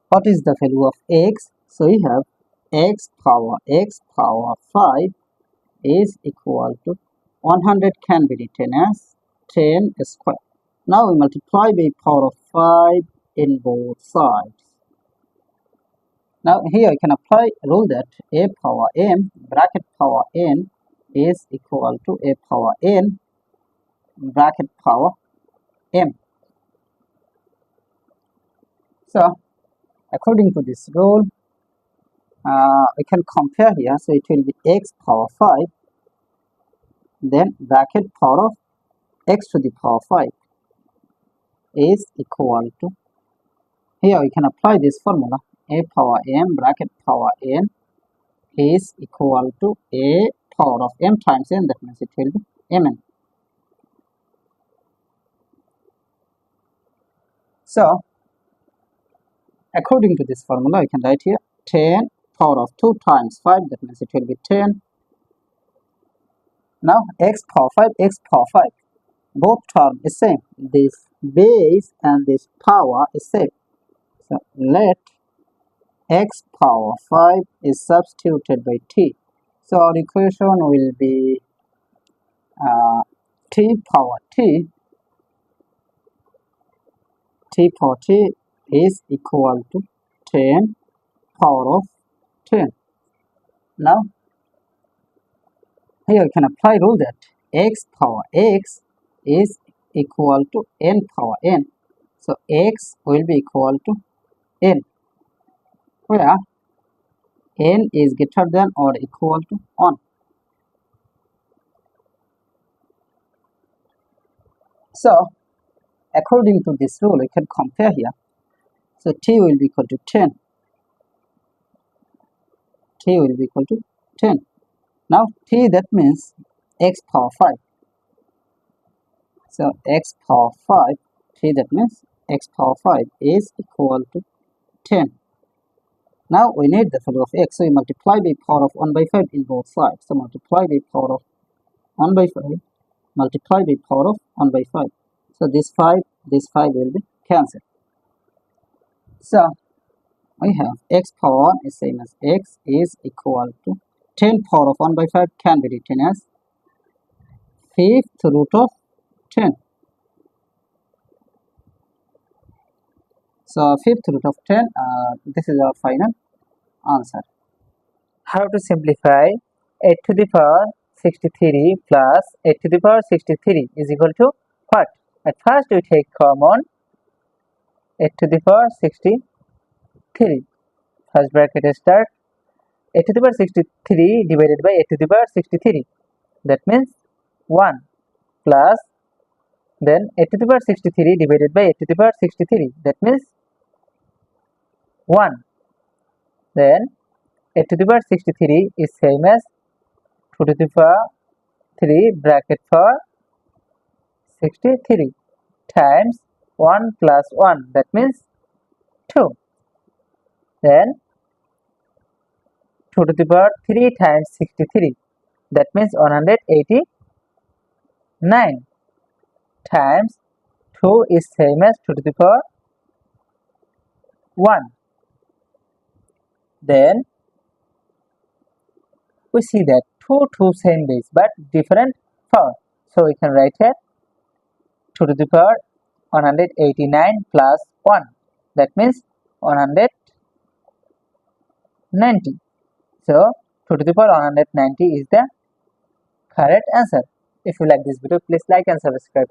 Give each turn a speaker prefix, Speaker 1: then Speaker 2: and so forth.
Speaker 1: What is the value of x? So we have x power 5 is equal to 100 can be written as 10 square. Now we multiply by power of 5 in both sides. Now here I can apply rule that a power m bracket power n is equal to a power n bracket power m. So according to this rule, we can compare here. So it will be x power 5, then bracket power of x to the power 5 is equal to, here we can apply this formula, a power m bracket power n is equal to a power of m times n, that means it will be mn. So according to this formula, we can write here 10 power of 2 times 5, that means it will be 10. Now x power 5, both term is same. This base and this power is same. So let x power 5 is substituted by t. So our equation will be t power t is equal to 10 power of 10. Now here you can apply rule that x power x is equal to n power n. So x will be equal to n, where n is greater than or equal to 1. So according to this rule, we can compare here. So t will be equal to 10. T will be equal to 10. Now t, that means x power 5. So x power 5, t, that means x power 5 is equal to 10. Now we need the value of x, so we multiply by power of 1 by 5 in both sides. So multiply by power of 1 by 5, multiply by power of 1 by 5. So this 5 will be cancelled. So we have x power 1 is same as x is equal to 10 power of 1 by 5 can be written as 5th root of 10. So 5th root of 10, this is our final answer.
Speaker 2: How to simplify 8 to the power 63 plus 8 to the power 63 is equal to what? At first we take common 8 to the power 63. First bracket start 8 to the power 63 divided by 8 to the power 63. That means 1 plus then 8 to the power 63 divided by 8 to the power 63. That means 1. Then 8 to the power 63 is same as 2 to the power 3 bracket for 63 times 1 plus 1, that means 2. Then 2 to the power 3 times 63, that means 189 times 2 is same as 2 to the power 1. Then we see that two same base but different power. So we can write here 2 to the power 189 plus 1, that means 190. So 2 to the power 190 is the correct answer. If you like this video, please like and subscribe.